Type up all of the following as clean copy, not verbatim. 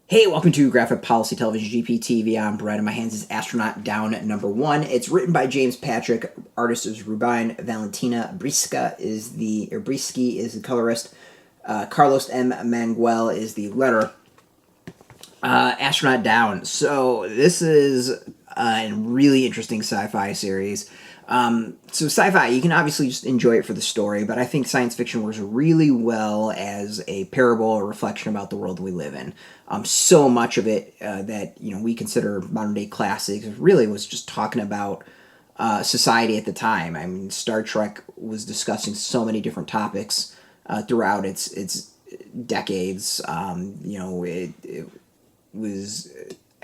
Hey, welcome to Graphic Policy Television GPTV. I'm Brett, and my hands is Astronaut Down at #1. It's written by James Patrick. Artist is Rubine. Valentina Briški is the colorist. Carlos M. Mangual is the letterer. Astronaut Down. So this is a really interesting sci-fi series. So sci-fi, you can obviously just enjoy it for the story, but I think science fiction works really well as a parable or reflection about the world we live in. So much of it that we consider modern day classics really was just talking about society at the time. I mean, Star Trek was discussing so many different topics throughout its decades. It was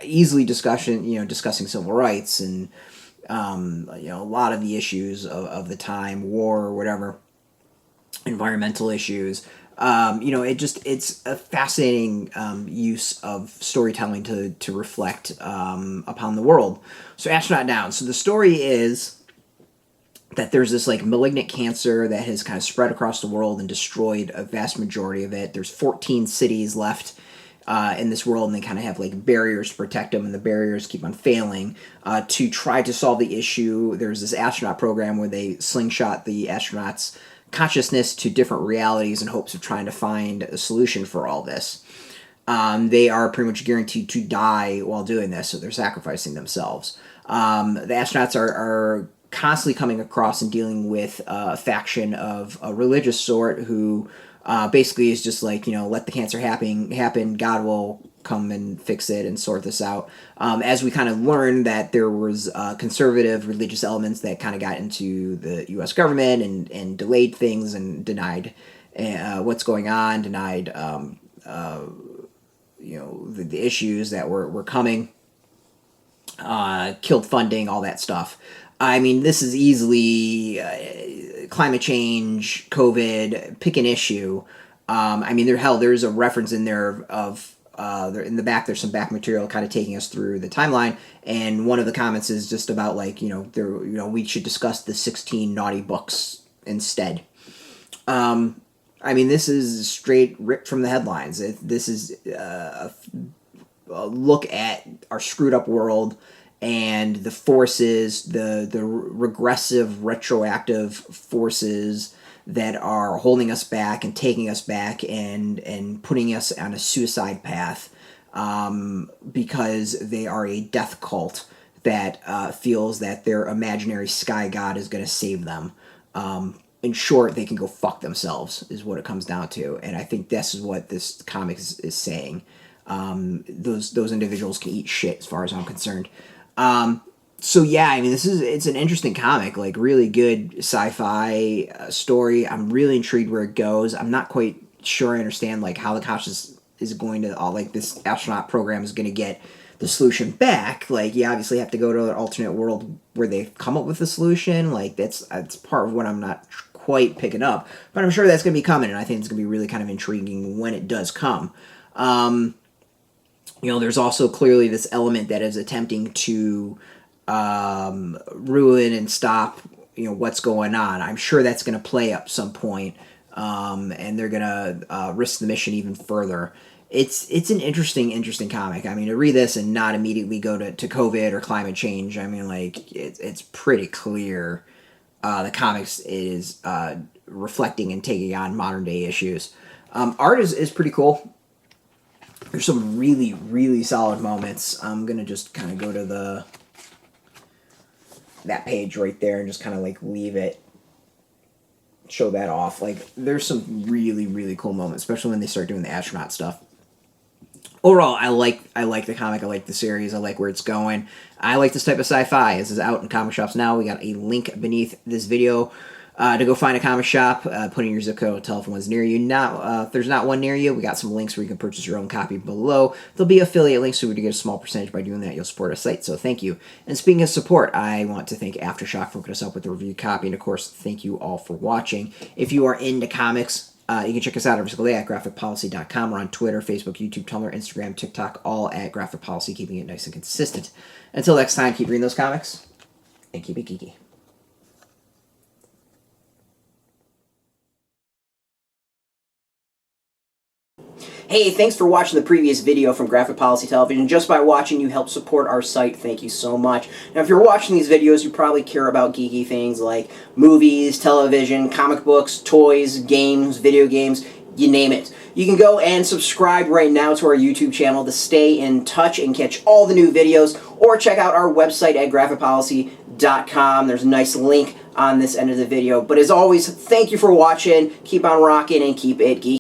easily discussing civil rights and a lot of the issues of the time, war or whatever, environmental issues. It's a fascinating use of storytelling to reflect upon the world. So Astronaut Down. So the story is that there's this like malignant cancer that has kind of spread across the world and destroyed a vast majority of it. There's 14 cities left in this world, and they kind of have like barriers to protect them, and the barriers keep on failing. To try to solve the issue, there's this astronaut program where they slingshot the astronauts' consciousness to different realities in hopes of trying to find a solution for all this. They are pretty much guaranteed to die while doing this, so they're sacrificing themselves. The astronauts are constantly coming across and dealing with a faction of a religious sort who basically is just like, let the cancer happen, God will come and fix it and sort this out. As we kind of learned that there was conservative religious elements that kind of got into the U.S. government and delayed things and denied what's going on, denied the issues that were coming, killed funding, all that stuff. I mean, this is easily climate change, COVID, pick an issue. There's a reference in there of in the back. There's some back material kind of taking us through the timeline, and one of the comments is just about like we should discuss the 16 naughty books instead. This is straight ripped from the headlines. This is a look at our screwed up world and the forces, the regressive, retroactive forces that are holding us back and taking us back and putting us on a suicide path because they are a death cult that feels that their imaginary sky god is going to save them. In short, they can go fuck themselves, is what it comes down to. And I think this is what this comic is saying. Those individuals can eat shit, as far as I'm concerned. It's an interesting comic, like really good sci-fi story. I'm really intrigued where it goes. I'm not quite sure I understand like how the conscious is going to like this astronaut program is going to get the solution back. Like you obviously have to go to an alternate world where they've come up with the solution. Like that's part of what I'm not quite picking up, but I'm sure that's going to be coming, and I think it's going to be really kind of intriguing when it does come. There's also clearly this element that is attempting to ruin and stop, what's going on. I'm sure that's going to play up some point, and they're going to risk the mission even further. It's an interesting comic. I mean, to read this and not immediately go to COVID or climate change, I mean, like, it's pretty clear the comics is reflecting and taking on modern day issues. Art is pretty cool. There's some really, really solid moments. I'm going to just kind of go to that page right there and just kind of like leave it, show that off. Like, there's some really, really cool moments, especially when they start doing the astronaut stuff. Overall, I like the comic. I like the series. I like where it's going. I like this type of sci-fi. This is out in comic shops now. We got a link beneath this video to go find a comic shop. Put in your zip code, tell if one's near you. Now, if there's not one near you, we got some links where you can purchase your own copy below. There'll be affiliate links, so we get a small percentage by doing that. You'll support our site, so thank you. And speaking of support, I want to thank AfterShock for hooking us up with the review copy, and of course, thank you all for watching. If you are into comics, you can check us out every single day at graphicpolicy.com. We're on Twitter, Facebook, YouTube, Tumblr, Instagram, TikTok, all at Graphic Policy, keeping it nice and consistent. Until next time, keep reading those comics, and keep it geeky. Hey, thanks for watching the previous video from Graphic Policy Television. Just by watching, you help support our site. Thank you so much. Now, if you're watching these videos, you probably care about geeky things like movies, television, comic books, toys, games, video games, you name it. You can go and subscribe right now to our YouTube channel to stay in touch and catch all the new videos, or check out our website at graphicpolicy.com. There's a nice link on this end of the video. But as always, thank you for watching. Keep on rocking and keep it geeky.